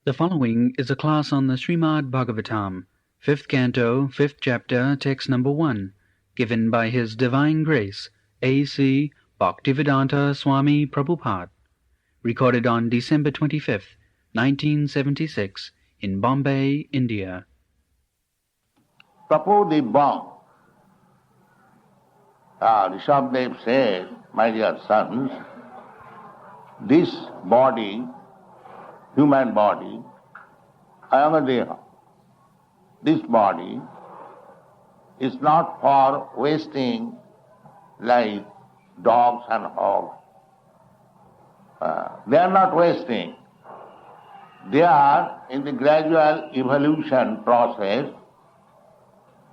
The following is a class on the Srimad Bhagavatam, 5th Canto, 5th Chapter, Text number 1, given by His Divine Grace, A.C. Bhaktivedanta Swami Prabhupada, recorded on December 25th, 1976, in Bombay, India. Suppose the BOM, Rishabhdev says, my dear sons, this body, human body, Ayamadeha, this body is not for wasting like dogs and hogs. They are not wasting. They are in the gradual evolution process.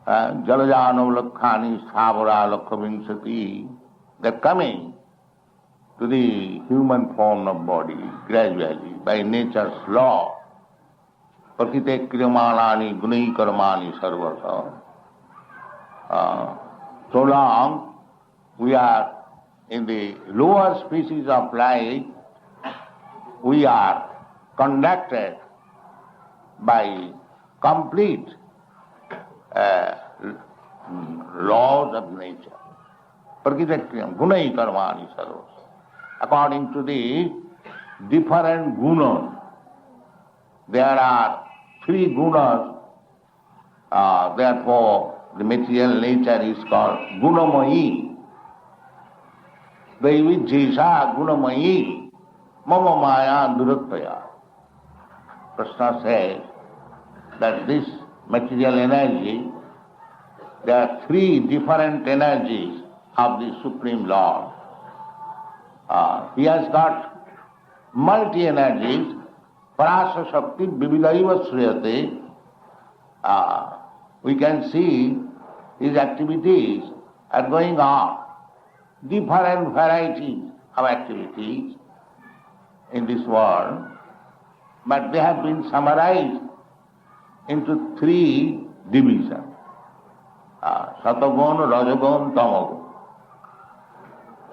Jalajano Lakhani Savara Lakhavinsati, they are coming to the human form of body gradually by nature's law. Prakite kriyamanani gunai karmani sarvata. So long we are in the lower species of life, we are conducted by complete laws of nature. Prakite kriyam gunai karmani sarvata. According to the different gunas. There are 3 gunas, therefore the material nature is called gunamayi. Daivijjesa gunamayi mama maya durataya. Krishna says that this material energy, there are 3 different energies of the Supreme Lord. He has got multi-energies, parasa shakti vividaiva shriyate. We can see his activities are going on, different varieties of activities in this world, but they have been summarized into 3 divisions, Satagun, Rajagun, Tamagun.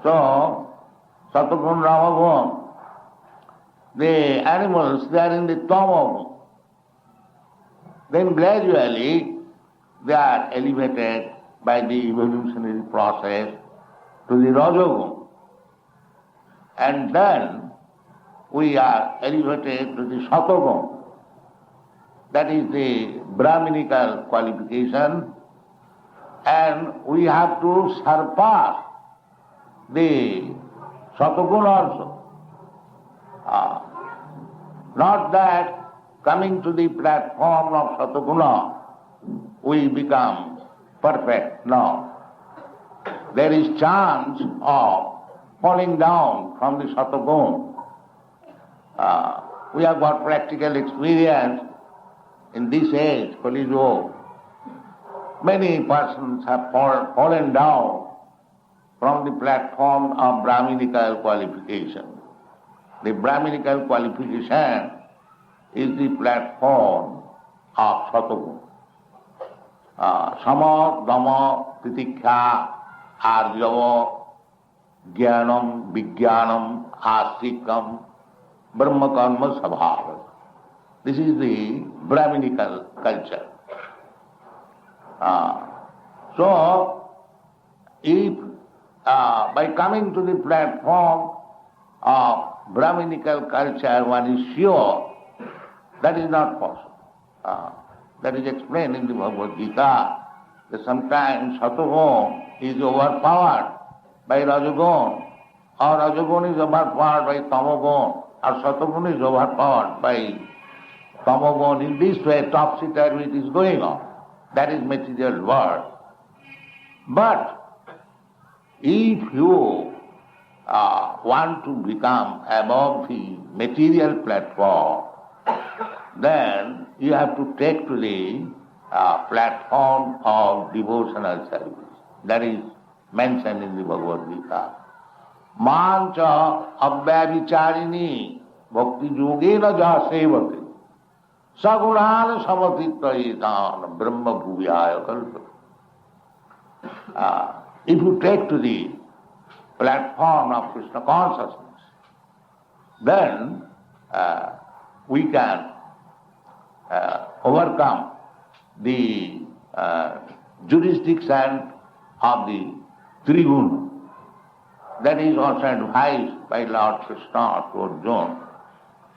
So, Satagun, Ramagun, the animals, they are in the Tamagun. Then gradually they are elevated by the evolutionary process to the Rajagun. And then we are elevated to the Satagun. That is the Brahminical qualification, and we have to surpass the Satagun also. Not that coming to the platform of Sataguna we become perfect. No. There is chance of falling down from the Satagun. We have got practical experience in this age, Kali Yuga. Many persons have fallen down from the platform of Brahminical qualification. The Brahminical qualification is the platform of Satagun. Sama, Dhamma, Titikha, Arjava, Jnanam, Vijnanam, Astikam, Brahma Karma Sabhava. This is the Brahminical culture. So, if by coming to the platform of Brahminical culture one is sure, that is not possible. That is explained in the Bhagavad Gita, that sometimes Satagun is overpowered by Rajagun, or Rajagun is overpowered by Tamagun, or Satagun is overpowered by Tamagun. In this way, topsy-turvy it is going on. That is material world. But if you want to become above the material platform, then you have to take to the platform of devotional service. That is mentioned in the Bhagavad Gita. Mancha abhyavicharini bhakti yogena ja sevate sagunan samatitayitan brahma bhuviyaya kalpate. If you take to the platform of Krishna consciousness, then we can overcome the jurisdiction of the tribune. That is also advised by Lord Krishna to Arjuna.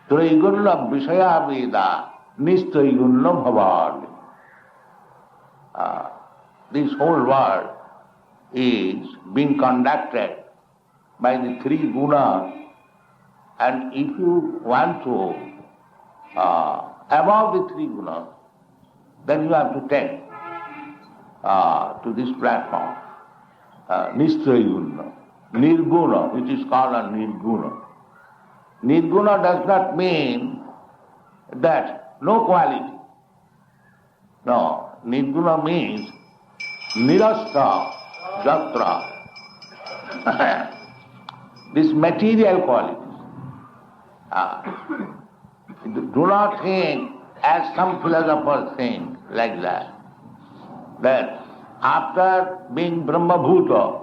Traigulla Vishaya Veda Nistaigulla Bhavad. This whole world is being conducted by the three gunas, and if you want to above the three gunas, then you have to take to this platform Nistrayuna, Nirguna, which is called a Nirguna. Nirguna does not mean that no quality. No, Nirguna means Nirasta Jatra. This material qualities. Do not think, as some philosophers think, like that after being Brahma Bhuta,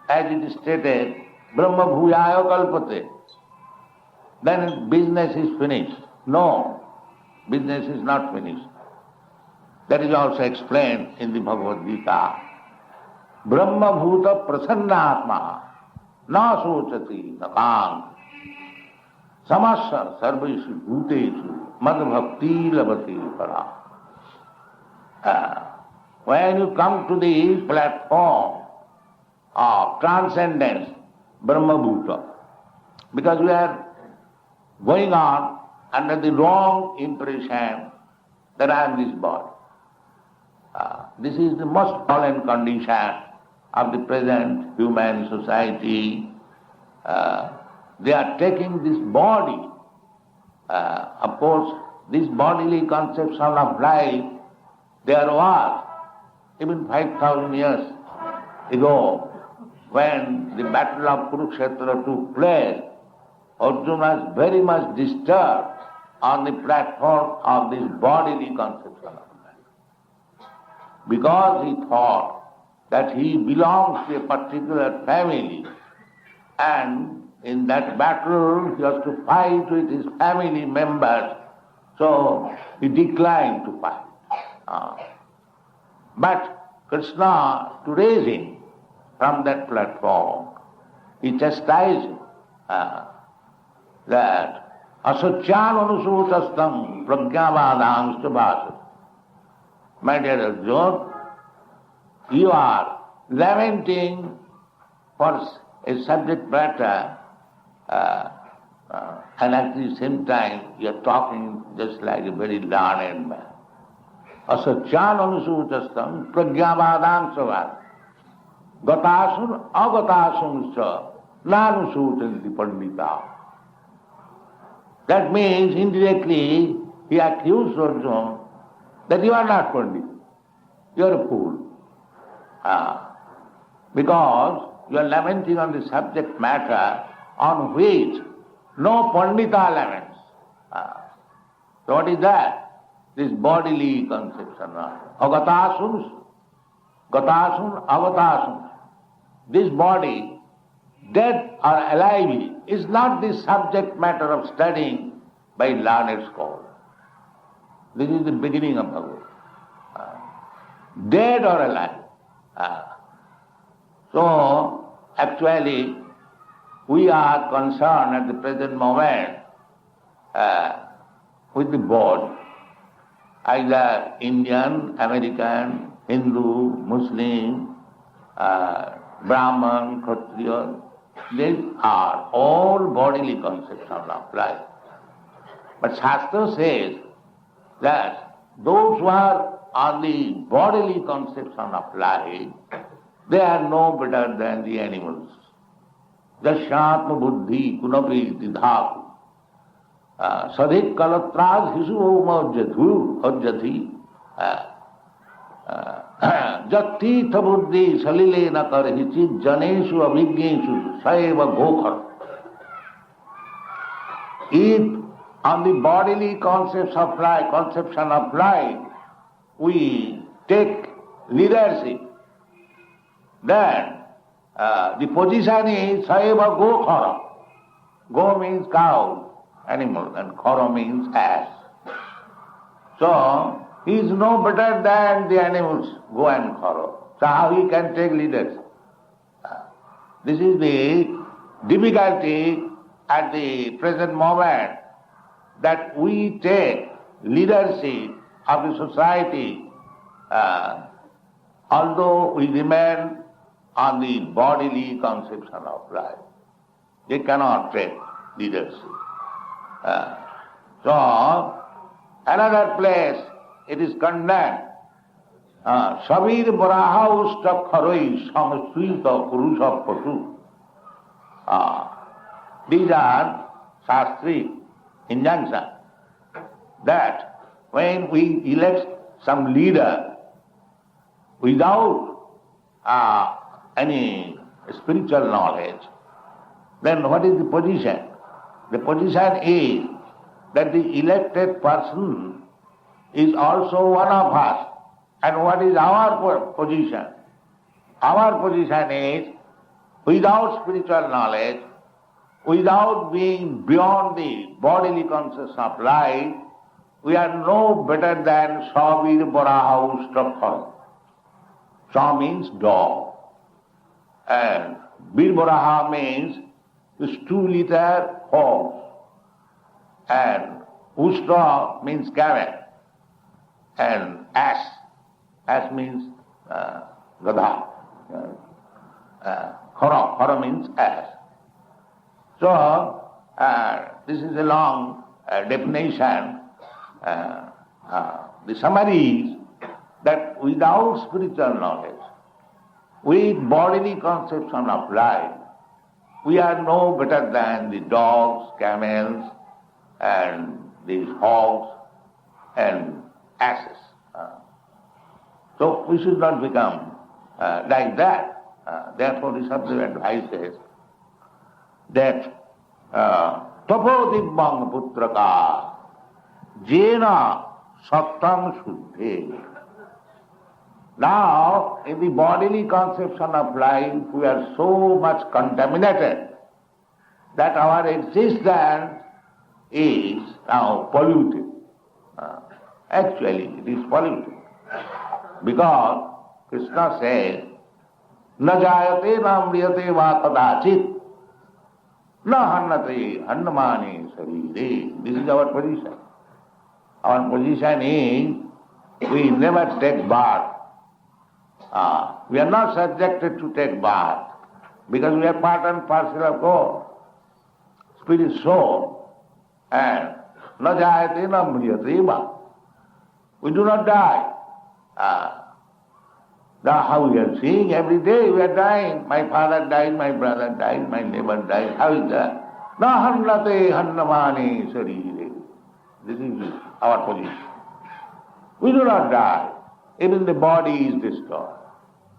as it is stated, Brahma Bhuyaya Kalpate, then business is finished. No, business is not finished. That is also explained in the Bhagavad Gita. Brahma Bhuta Prasannatma na sochati na kang samasya sarveshu bhuteshu mad bhakti labati para. When you come to the platform of transcendence, Brahma Bhuta, because we are going on under the wrong impression that I am this body. This is the most fallen condition of the present human society. They are taking this body. Of course, this bodily conception of life, there was, even 5,000 years ago, when the battle of Kurukshetra took place, Arjuna was very much disturbed on the platform of this bodily conception of life. Because he thought that he belongs to a particular family, and in that battle he has to fight with his family members, so he declined to fight. But Krishna, to raise him from that platform, he chastised him that asacyan anusutastam pragyavadangsta bhasat. My dear Arjuna, you are lamenting for a subject matter, and at the same time you are talking just like a very learned man. Asacyan anusutastam pragyavadangsta bhasat. Gatasun agatasunsa nanusutanti pandita. That means indirectly he accused Arjuna that you are not Pandit, you are a fool. Because you are lamenting on the subject matter on which no Pandita laments. So what is that? This bodily conception. Agatasun, gatasun, avatasun. This body, dead or alive, is not the subject matter of studying by learned scholars. This is the beginning of Bhagavad. Dead or alive. So, actually, we are concerned at the present moment with the body. Either Indian, American, Hindu, Muslim, Brahman, Kshatriya, these are all bodily conceptions of life. But Shastra says that those who are on the bodily conception of life, they are no better than the animals. Jasyatma buddhi kunapi didhatu sadhik kalatras hisu omajjadhu ajjadhi jati buddhi salile na karhichi janeshu abhigneshu saeva gokhar. If on the bodily conception of life, we take leadership, then the position is saeva gokhara. Go means cow, animal, and khara means ass. So, he is no better than the animals go and follow. So how he can take leadership? This is the difficulty at the present moment, that we take leadership of the society, although we remain on the bodily conception of life. They cannot take leadership. So, another place it is condemned. Sabir Baraha Usta Kharoi Samsrita Purusha Pasu. These are Shastri injunctions that when we elect some leader without any spiritual knowledge, then what is the position? The position is that the elected person is also one of us. And what is our position? Our position is, without spiritual knowledge, without being beyond the bodily consciousness of life, we are no better than Savir Baraha Ustrapha. Sa means dog. And Bir Baraha means this 2-liter horse. And Ustra means camel. And ass. Ass means Gadha. Khara means ass. So, this is a long definition. The summary is that without spiritual knowledge, with bodily conception of life, we are no better than the dogs, camels, and these hogs, and asses. So we should not become like that. Therefore, the Sadhguru advises that Tapodibbang putraka jena sattam shuddhe. Now, in the bodily conception of life, we are so much contaminated that our existence is now polluted. Actually, it is polluted. Because Krishna says, na jayate na mriyate va kadachit, na hannate hannamani sarire. This is our position. Our position is, we never take bath. We are not subjected to take bath, because we are part and parcel of God. Spirit soul, and na jayate na mriyate va. We do not die. How we are seeing every day we are dying. My father died, my brother died, my neighbor died. How is that? Na hannate hannamani sarire. This is our position. We do not die. Even the body is destroyed.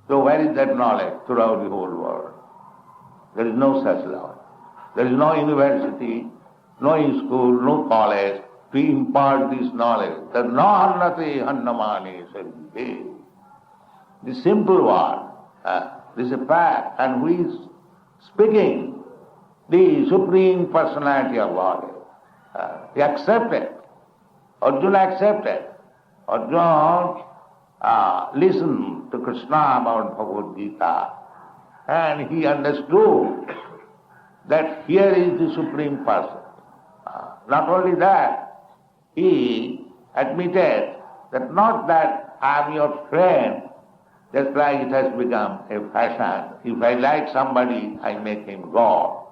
So where is that knowledge throughout the whole world? There is no such knowledge. There is no university, no school, no college to impart this knowledge. That na hannate hannamani sarire. The simple one, this is a fact, and who is speaking? The Supreme Personality of Godhead. He accepted. Arjuna accepted. Arjuna listened to Krishna about Bhagavad Gita, and he understood that here is the Supreme Person. Not only that, he admitted that not that I am your friend, just like it has become a fashion. If I like somebody, I make him God.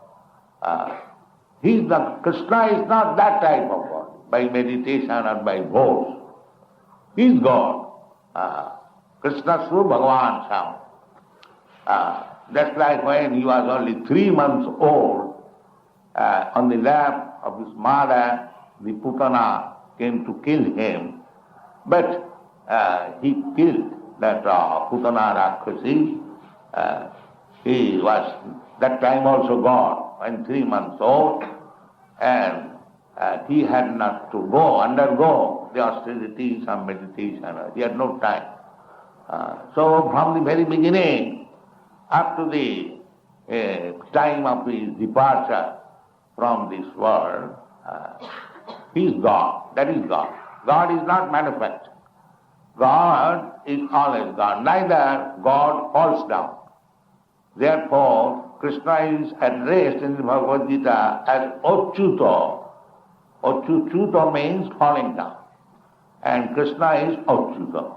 Krishna is not that type of God, by meditation or by vows. He is God. Krishna Sru Bhagavan Sam. Just like when he was only 3 months old, on the lap of his mother, the Putana came to kill him, but he killed that Putana Rakshasi. He was that time also God, when 3 months old, and he had not to undergo the austerities and meditation. He had no time. So from the very beginning, up to the time of his departure from this world, he is God. That is God. God is not manufactured. God is always God. Neither God falls down. Therefore, Krishna is addressed in the Bhagavad Gita as Achyuta. Achyuta means falling down. And Krishna is Achyuta.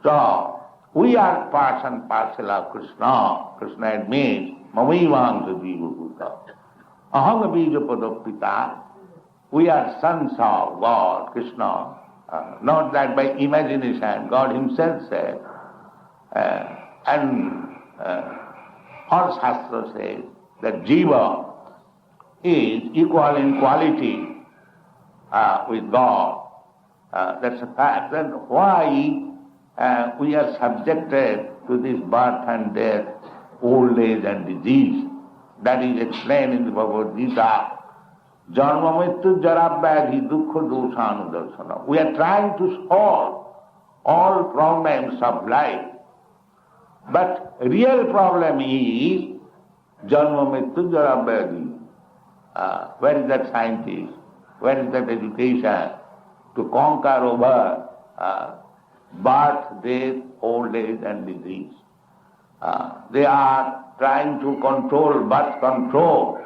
So, we are part and parcel of Krishna. Krishna admits, Mamaivaṅsa jiva bhuta. Aham bija padapita. We are sons of God, Krishna. Not that by imagination, God himself said. All Shastra says that jiva is equal in quality with God. That's a fact. Then why we are subjected to this birth and death, old age and disease? That is explained in the Bhagavad Gita. Janma mrityu jara vyadhi dukkha doshanudarsana. We are trying to solve all problems of life. But real problem is janma mrityu jara vyadhi. Where is that scientist? Where is that education to conquer over birth, death, old age and disease? They are trying to control birth control,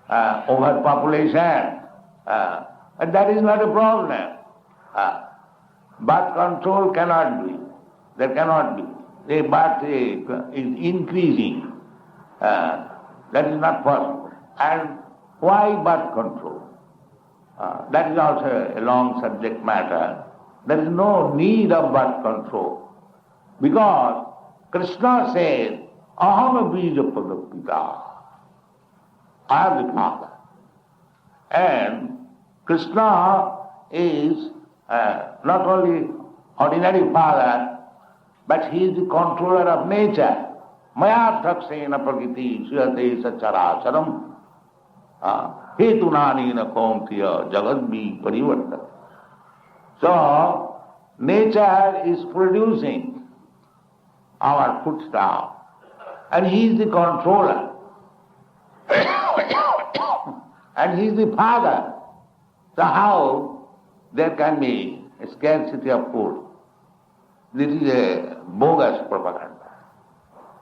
overpopulation, and that is not a problem. Birth control cannot be. There cannot be. The birth is increasing. That is not possible. And why birth control? That is also a long subject matter. There is no need of birth control. Because Krishna says, Aham bija padapita. I am the Father. And Krishna is not only ordinary Father, but he is the controller of nature. Maya dhaksena prakriti suyate sacharacharam hetunanina kauntiya jagadmi parivartata. So, nature is producing our foodstuff, and he is the controller. And he is the Father. So how there can be a scarcity of food? This is a bogus propaganda.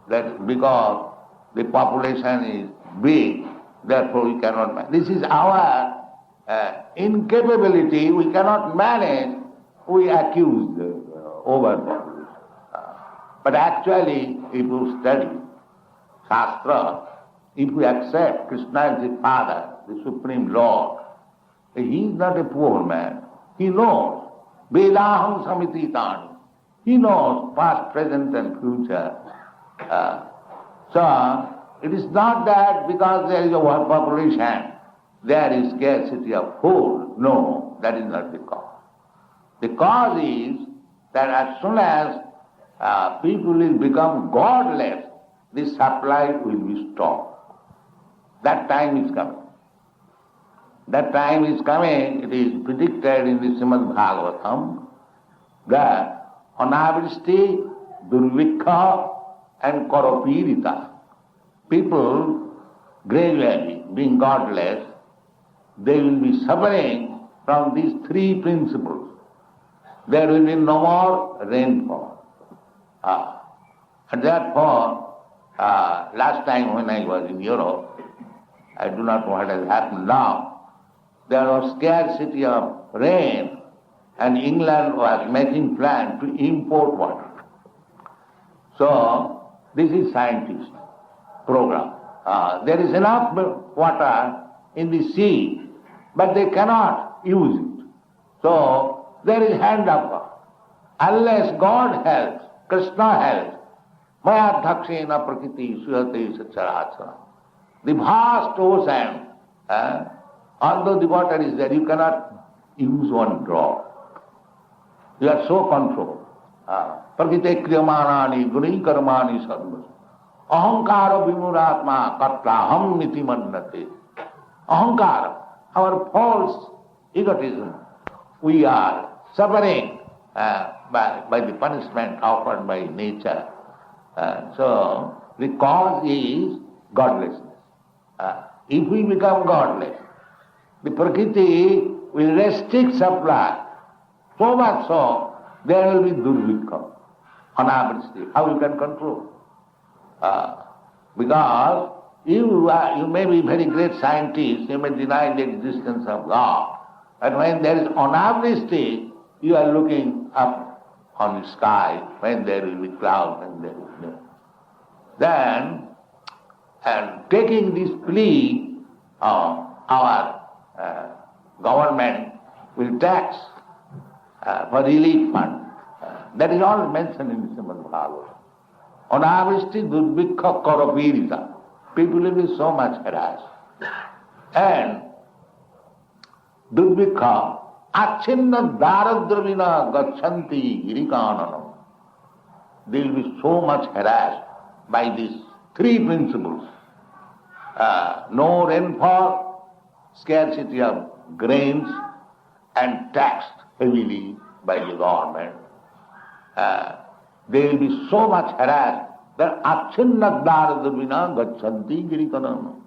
That because the population is big, therefore we cannot manage. This is our incapability. We cannot manage. We accuse overpopulation. But actually, if you study Shastra, if we accept Krishna as the Father, the Supreme Lord, he is not a poor man. He knows Vedaham Samititani. He knows past, present and future. So, it is not that because there is overpopulation, there is scarcity of food. No, that is not the cause. The cause is that as soon as people will become godless, the supply will be stopped. That time is coming. That time is coming, it is predicted in the Srimad Bhagavatam, that anavristi, durvikha and karopirita, people gradually being godless, they will be suffering from these three principles. There will be no more rainfall. And therefore, last time when I was in Europe, I do not know what has happened now. There was scarcity of rain, and England was making plans to import water. So, this is scientist program. There is enough water in the sea, but they cannot use it. So, there is hand up. Unless God helps, Krishna helps, maya dhakshena prakriti suyate sacharacha. The vast ocean, although the water is there, you cannot use one drop. You are so controlled. Prakrite kriyamanani guni karmani sarvas. Ahankara vimuratma katlaham niti mannate. Ahankara, our false egotism. We are suffering by the punishment offered by nature. So, the cause is godlessness. If we become godless, the Prakriti will restrict supply. So much so, there will be durvikha, anavristi. How you can control? Because you may be very great scientist, you may deny the existence of God, but when there is anavristi, you are looking up on the sky, when there will be cloud and there will be no. Then, and taking this plea, our government will tax for relief fund. That is all mentioned in the Srimad Bhagavatam. Anavristi durvikha karapirita. People will be so much harassed. And durvikha achinna daradravina gachanti girikananam. They will be so much harassed by these three principles. No rainfall, scarcity of grains, and taxed heavily by the government. They will be so much harassed that achinna daradravina gachanti girikananam.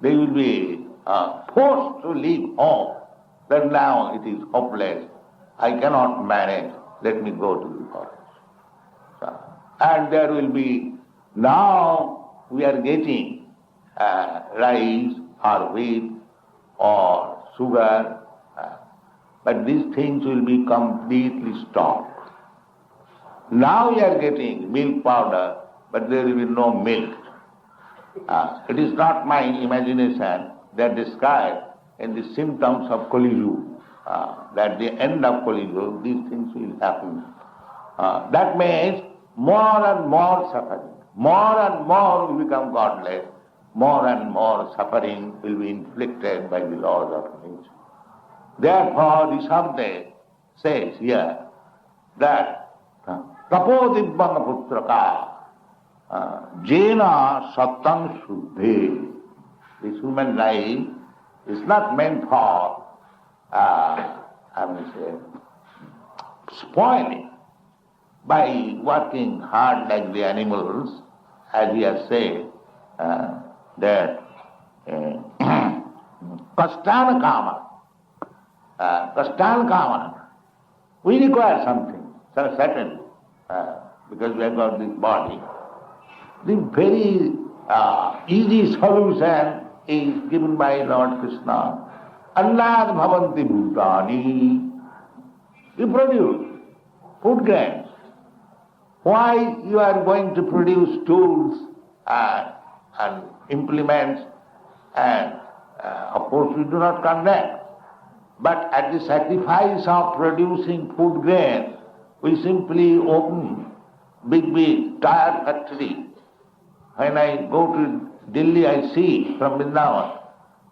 They will be forced to leave home. Then now it is hopeless. I cannot manage. Let me go to the forest. And there will be, now we are getting rice or wheat or sugar, but these things will be completely stopped. Now we are getting milk powder, but there will be no milk. It is not my imagination. They are described in the symptoms of Kali Yuga, that the end of Kali Yuga, these things will happen. That means more and more suffering. More and more we become godless. More and more suffering will be inflicted by the laws of nature. Therefore, the Sabda says here that Tapodibbanga putraka jena sattam shuddhe. This human life is not meant for, spoiling by working hard like the animals, as we have said, that kastana kama. Kastana kama. We require something, certainly, because we have got this body. The very easy solution is given by Lord Krishna. Annad bhavanti bhutani. You produce food grains. Why you are going to produce tools and implements, and of course we do not condemn. But at the sacrifice of producing food grains, we simply open big tire factory. When I go to Delhi, I see from Vrindavan,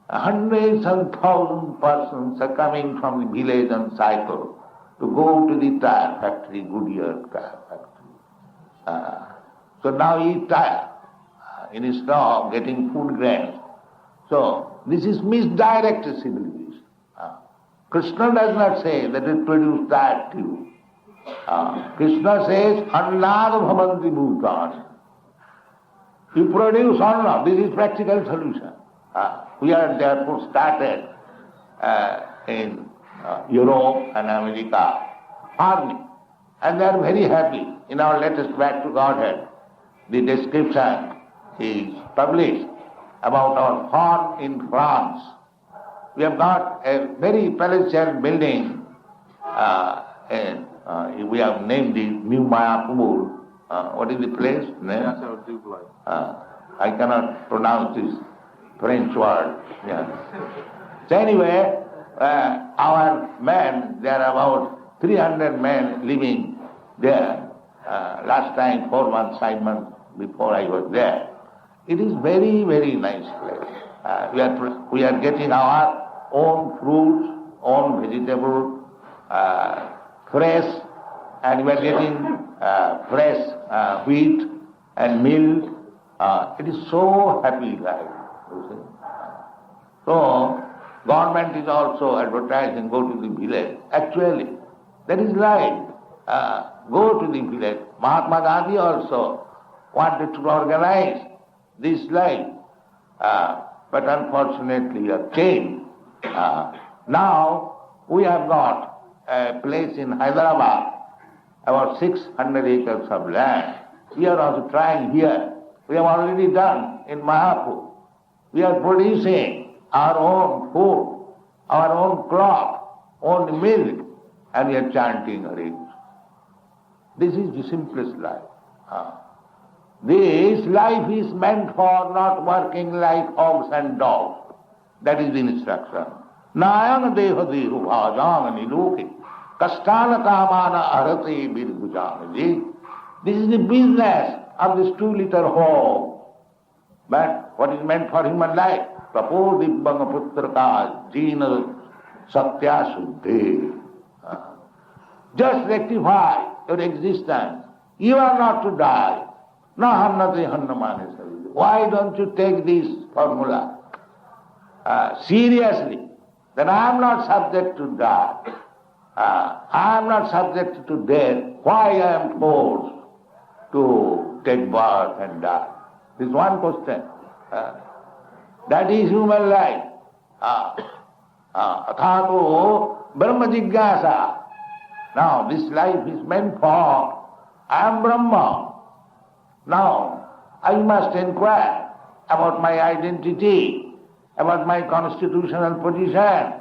hundreds and thousands persons are coming from the village on cycle to go to the tire factory, Goodyear tire factory. So now eat tire instead of getting food grains. So this is misdirected civilization. Krishna does not say that it produces tire too. Krishna says, annad bhavanti bhutani. You produce anna. This is practical solution. We are therefore started in Europe and America farming, and they are very happy. In our latest Back to Godhead, the description is published about our farm in France. We have got a very palatial building, and we have named it New Mayapur. What is the place name? I cannot pronounce this French word. Yeah. So anyway, our men, there are about 300 men living there. Last time, 4 months, 5 months before I was there. It is very, very nice place. We are getting our own fruits, own vegetables, fresh, and we are getting fresh wheat and milk. It is so happy life, you see. So, government is also advertising, go to the village. Actually, that is right. Go to the village. Mahatma Gandhi also wanted to organize this life, but unfortunately a change. Now We have got a place in Hyderabad, about 600 acres of land. We are also trying here. We have already done in Mayapur. We are producing our own food, our own cloth, own milk, and we are chanting Hare. This is the simplest life. This life is meant for not working like hogs and dogs. That is the instruction. Nayang deha dehu bhajang niloke kastana kamana arate birbhujang. This is the business of this 2-liter hog. But what is meant for human life? Prapo dibbanga putraka jina satya suddhe. Just rectify your existence. You are not to die. Na hannate hannamane sarire. Why don't you take this formula seriously? Then I am not subject to die. I am not subject to death. Why I am forced to take birth and die? This is one question. That is human life. Athato Brahma Jigyasa. Now this life is meant for I am Brahma. Now I must inquire about my identity, about my constitutional position,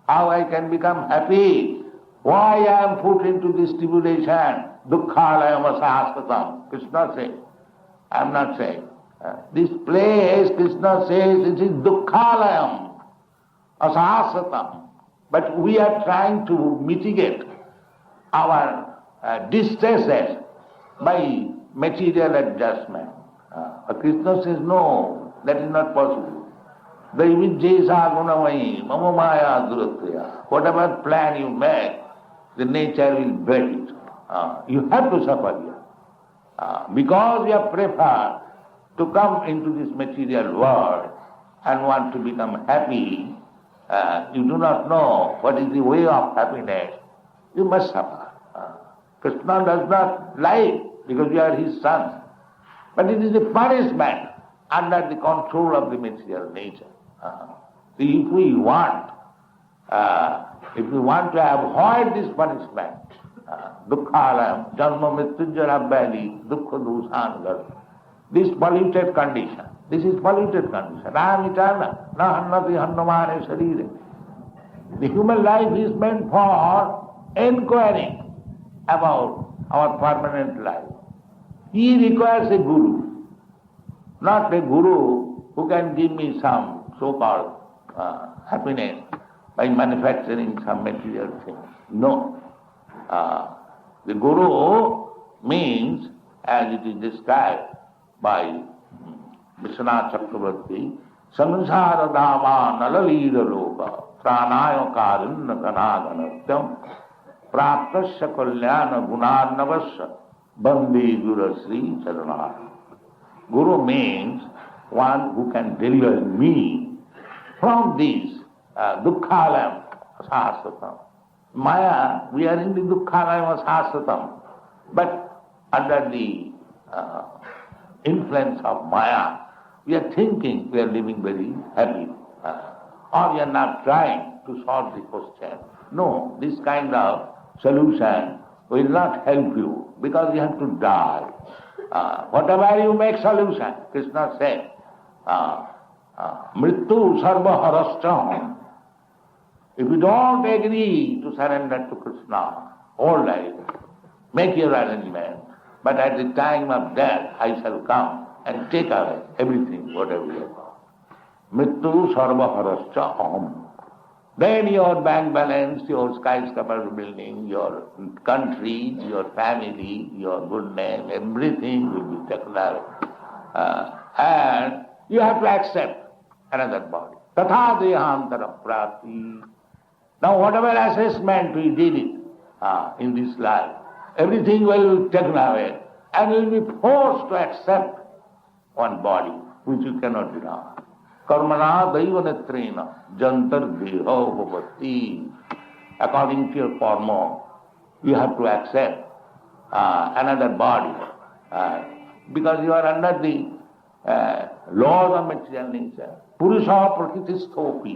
how I can become happy, why I am put into this tribulation. Dukkhalayam asahasatam. Krishna says. I am not saying. This place, Krishna says, it is dukkhalayam asahasatam. But we are trying to mitigate our distresses by material adjustment. Krishna says, no, that is not possible. Daivijjesa gunamai mama maya duratya. Whatever plan you make, the nature will break it. You have to suffer here. Because you have preferred to come into this material world and want to become happy, you do not know what is the way of happiness, you must suffer. Krishna does not lie because you are his son. But it is a punishment under the control of the material nature. If we want to avoid this punishment, dukkhalayam, janma mrityunjara valley, dukkha dusanagar, this polluted condition, this is polluted condition. I am eternal. Na hannati hannamane sarire. The human life is meant for inquiring about our permanent life. He requires a guru, not a guru who can give me some so-called happiness by manufacturing some material thing. No. The guru means, as it is described by Vishwanath Chakravarti, samsara dama nalalira loka pranaya karinna ganaganatyam praptasya kalyana gunarnavasya bande guru sri charanara. Guru means one who can deliver me from this dukkhalayam asahasatam. Maya, we are in the dukkhalayam asahasatam, but under the influence of Maya, we are thinking we are living very happy, or we are not trying to solve the question. No, this kind of solution will not help you because you have to die. Whatever you make solution, Krishna said, mrityu sarva harascha. If you don't agree to surrender to Krishna, all right, make your arrangement. But at the time of death, I shall come and take away everything, whatever you have got. Mrityu sarva harascha aham. Then your bank balance, your skyscraper building, your country, your family, your good name, everything will be taken away. And you have to accept another body. Tatha dehantara prati. Now whatever assessment we did it in this life, everything will be taken away and you will be forced to accept one body which you cannot deny. Karmana daivanetrena jantar deho bhavati. According to your karma, you have to accept another body because you are under the laws of material nature. Purusha prakritistopi.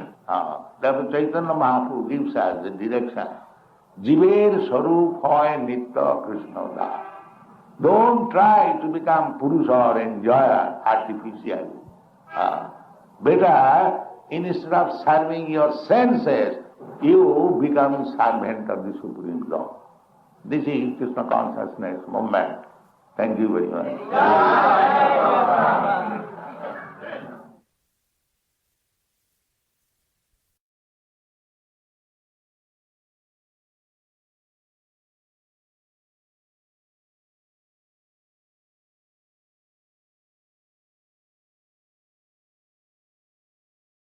Therefore Chaitanya Mahaprabhu gives us the direction. Jiver Sarup hoy Nitya Krishna Das. Don't try to become Purusha or enjoyer artificially. Better, instead of serving your senses, you become servant of the Supreme Lord. This is Krishna consciousness movement. Thank you very much.